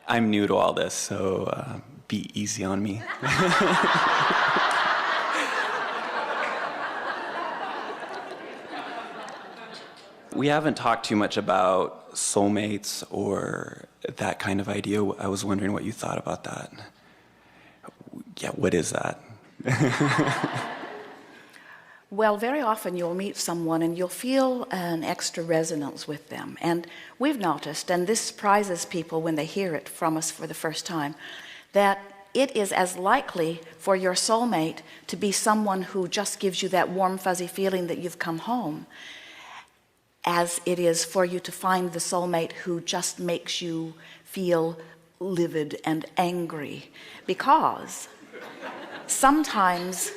I'm new to all this, so be easy on me. We haven't talked too much about soulmates or that kind of idea. I was wondering what you thought about that. Yeah, what is that? Well, very often you'll meet someone and you'll feel an extra resonance with them. And we've noticed, and this surprises people when they hear it from us for the first time, that it is as likely for your soulmate to be someone who just gives you that warm, fuzzy feeling that you've come home, as it is for you to find the soulmate who just makes you feel livid and angry. Because sometimes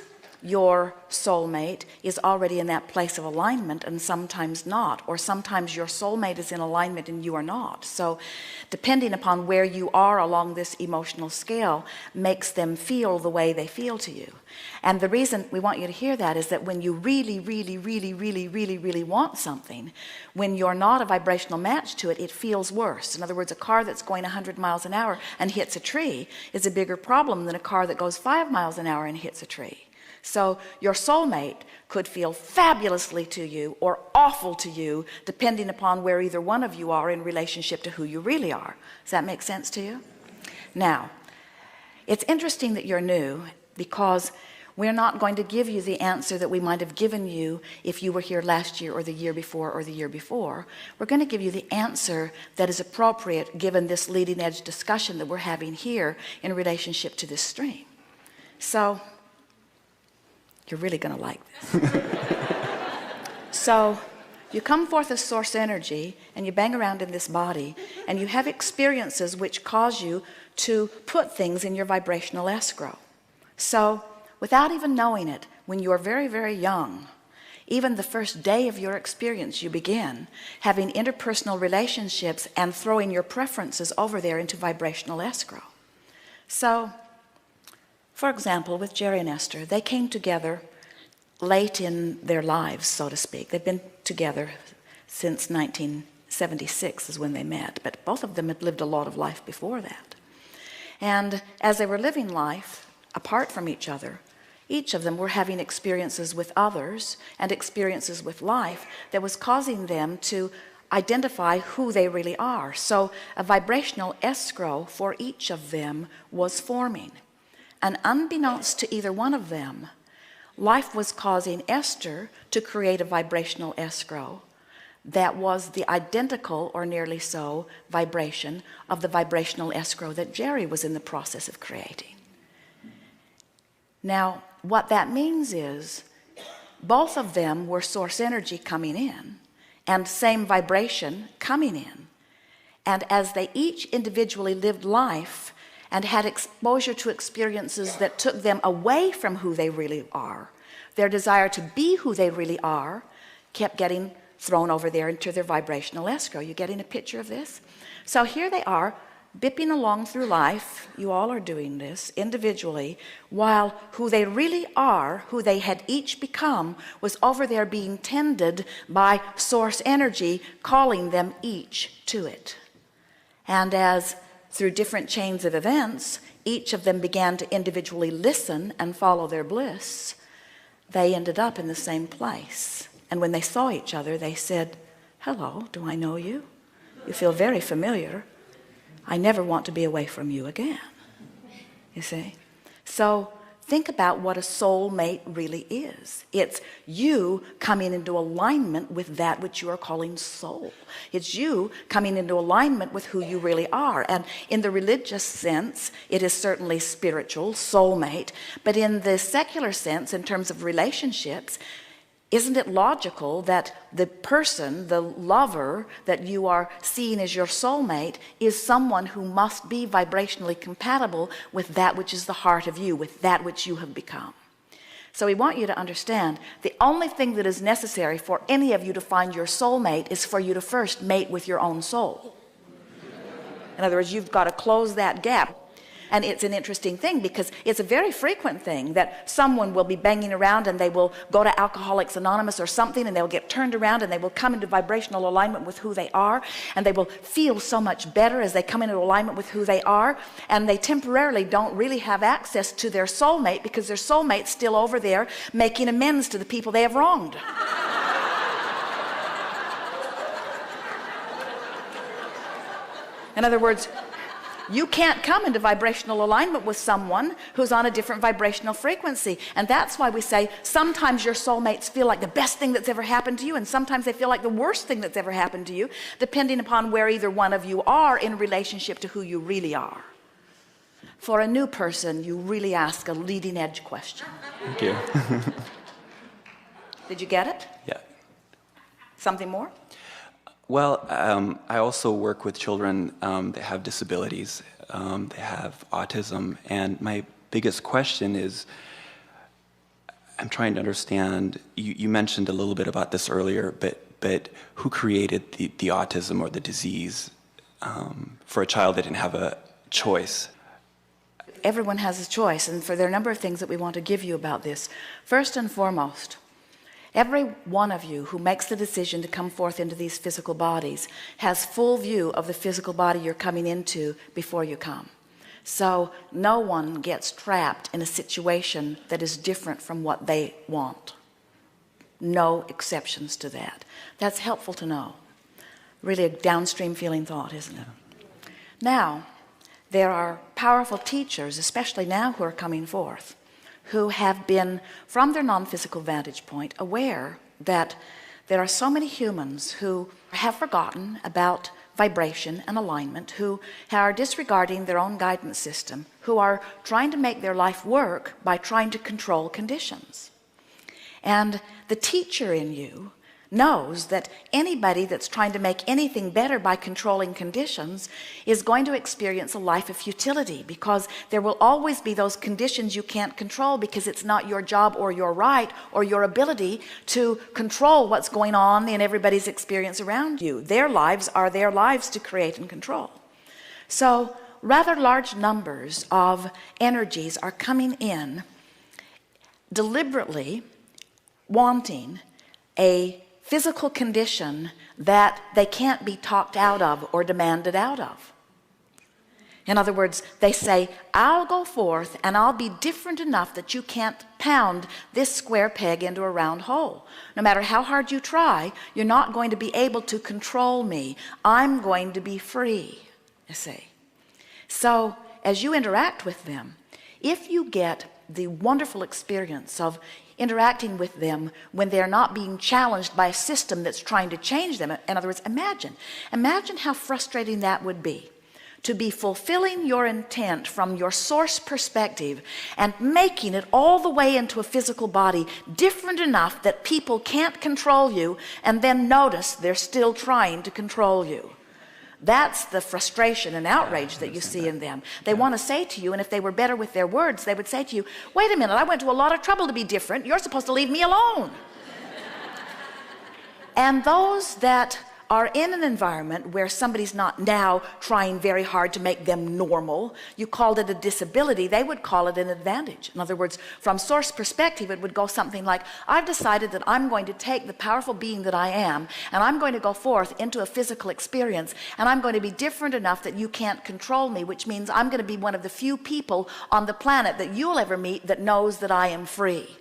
your soulmate is already in that place of alignment and sometimes not, or sometimes your soulmate is in alignment and you are not. So depending upon where you are along this emotional scale makes them feel the way they feel to you. And the reason we want you to hear that is that when you really want something, when you're not a vibrational match to it, it feels worse. In other words, a car that's going 100 miles an hour and hits a tree is a bigger problem than a car that goes 5 miles an hour and hits a tree. So your soulmate could feel fabulously to you or awful to you, depending upon where either one of you are in relationship to who you really are. Does that make sense to you? Now, it's interesting that you're new, because we're not going to give you the answer that we might have given you if you were here last year or the year before or the year before. We're going to give you the answer that is appropriate given this leading edge discussion that we're having here in relationship to this stream. So you're really going to like this. So you come forth as source energy and you bang around in this body and you have experiences which cause you to put things in your vibrational escrow. So without even knowing it, when you are very young, even the first day of your experience, you begin having interpersonal relationships and throwing your preferences over there into vibrational escrow. So for example, with Jerry and Esther, they came together late in their lives, so to speak. They've been together since 1976 is when they met, but both of them had lived a lot of life before that. And as they were living life apart from each other, each of them were having experiences with others and experiences with life that was causing them to identify who they really are. So a vibrational escrow for each of them was forming. And unbeknownst to either one of them, life was causing Esther to create a vibrational escrow that was the identical, or nearly so, vibration of the vibrational escrow that Jerry was in the process of creating. Now, what that means is both of them were source energy coming in and same vibration coming in. And as they each individually lived life and had exposure to experiences that took them away from who they really are, their desire to be who they really are kept getting thrown over there into their vibrational escrow. You getting a picture of this? So here they are, bipping along through life. You all are doing this individually, while who they really are, who they had each become, was over there being tended by source energy, calling them each to it. And as through different chains of events, each of them began to individually listen and follow their bliss, they ended up in the same place. And when they saw each other, they said, "Hello, do I know you? You feel very familiar. I never want to be away from you again." You see? So think about what a soulmate really is. It's you coming into alignment with that which you are calling soul. It's you coming into alignment with who you really are. And in the religious sense, it is certainly spiritual, soulmate. But in the secular sense, in terms of relationships, isn't it logical that the person, the lover that you are seeing as your soulmate, is someone who must be vibrationally compatible with that which is the heart of you, with that which you have become? So we want you to understand the only thing that is necessary for any of you to find your soulmate is for you to first mate with your own soul. In other words, you've got to close that gap. And it's an interesting thing because it's a very frequent thing that someone will be banging around and they will go to Alcoholics Anonymous or something, and they'll get turned around and they will come into vibrational alignment with who they are, and they will feel so much better as they come into alignment with who they are, and they temporarily don't really have access to their soulmate because their soulmate's still over there making amends to the people they have wronged. In other words, you can't come into vibrational alignment with someone who's on a different vibrational frequency. And that's why we say sometimes your soulmates feel like the best thing that's ever happened to you, and sometimes they feel like the worst thing that's ever happened to you, depending upon where either one of you are in relationship to who you really are. For a new person, you really ask a leading edge question. Thank you. Did you get it? Yeah. Something more? Well, I also work with children that have disabilities. They have autism, and my biggest question is, I'm trying to understand, you mentioned a little bit about this earlier, but who created the autism or the disease for a child that didn't have a choice? Everyone has a choice, and there are a number of things that we want to give you about this. First and foremost, every one of you who makes the decision to come forth into these physical bodies has full view of the physical body you're coming into before you come. So no one gets trapped in a situation that is different from what they want. No exceptions to that. That's helpful to know. Really a downstream feeling thought, isn't it? Now, there are powerful teachers, especially now, who are coming forth, who have been, from their non-physical vantage point, aware that there are so many humans who have forgotten about vibration and alignment, who are disregarding their own guidance system, who are trying to make their life work by trying to control conditions. And the teacher in you knows that anybody that's trying to make anything better by controlling conditions is going to experience a life of futility, because there will always be those conditions you can't control, because it's not your job or your right or your ability to control what's going on in everybody's experience around you. Their lives are their lives to create and control. So rather large numbers of energies are coming in deliberately wanting a physical condition that they can't be talked out of or demanded out of. In other words, they say, I'll go forth and I'll be different enough that you can't pound this square peg into a round hole. No matter how hard you try, you're not going to be able to control me. I'm going to be free, you see. So as you interact with them, if you get the wonderful experience of interacting with them when they're not being challenged by a system that's trying to change them. In other words, imagine how frustrating that would be, to be fulfilling your intent from your source perspective and making it all the way into a physical body different enough that people can't control you, and then notice they're still trying to control you. That's the frustration and outrage that you see in them. They want to say to you, and if they were better with their words, they would say to you, wait a minute, I went to a lot of trouble to be different. You're supposed to leave me alone. And those that are in an environment where somebody's not now trying very hard to make them normal, you called it a disability, they would call it an advantage. In other words, from source perspective, it would go something like, I've decided that I'm going to take the powerful being that I am, and I'm going to go forth into a physical experience, and I'm going to be different enough that you can't control me, which means I'm going to be one of the few people on the planet that you'll ever meet that knows that I am free.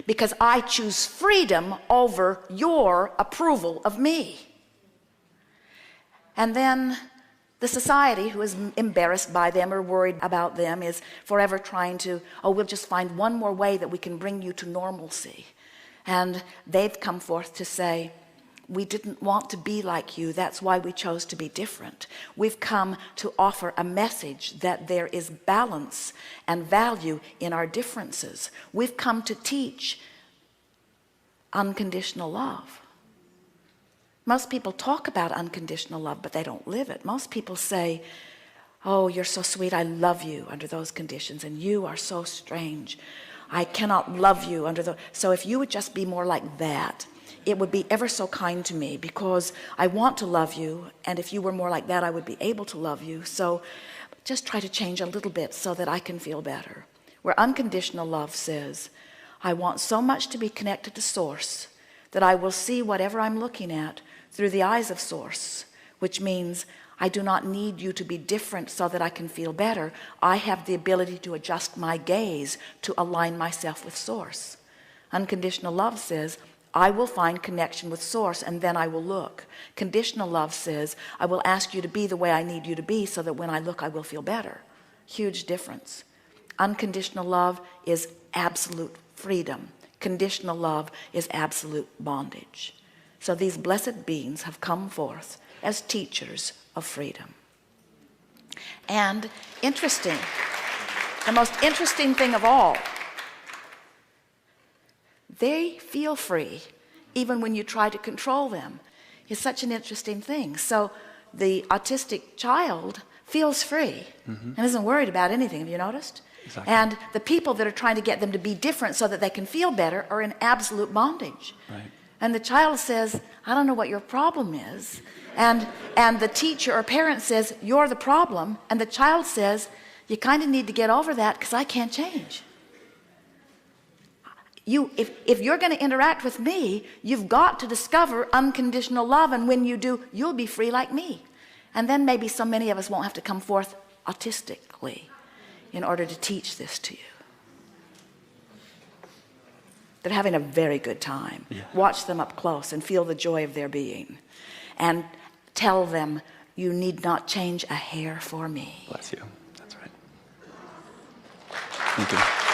Because I choose freedom over your approval of me. And then the society, who is embarrassed by them or worried about them, is forever trying to, oh, we'll just find one more way that we can bring you to normalcy. And they've come forth to say, we didn't want to be like you. That's why we chose to be different. We've come to offer a message that there is balance and value in our differences. We've come to teach unconditional love. Most people talk about unconditional love, but they don't live it. Most people say, oh, you're so sweet, I love you under those conditions, and you are so strange, I cannot love you under those. So if you would just be more like that, it would be ever so kind to me, because I want to love you, and if you were more like that, I would be able to love you. So just try to change a little bit so that I can feel better. Where unconditional love says, I want so much to be connected to Source that I will see whatever I'm looking at through the eyes of Source, which means I do not need you to be different so that I can feel better. I have the ability to adjust my gaze to align myself with Source. Unconditional love says, I will find connection with Source and then I will look. Conditional love says, I will ask you to be the way I need you to be so that when I look I will feel better. Huge difference. Unconditional love is absolute freedom. Conditional love is absolute bondage. So these blessed beings have come forth as teachers of freedom. And interesting, the most interesting thing of all, they feel free even when you try to control them. It's such an interesting thing. So the autistic child feels free and isn't worried about anything. Have you noticed? Exactly. And the people that are trying to get them to be different so that they can feel better are in absolute bondage. Right. And the child says, I don't know what your problem is. And the teacher or parent says, you're the problem. And the child says, you kind of need to get over that because I can't change. If you're going to interact with me, you've got to discover unconditional love. And when you do, you'll be free like me. And then maybe so many of us won't have to come forth autistically in order to teach this to you. They're having a very good time. Yeah. Watch them up close and feel the joy of their being. And tell them, you need not change a hair for me. Bless you. That's right. Thank you.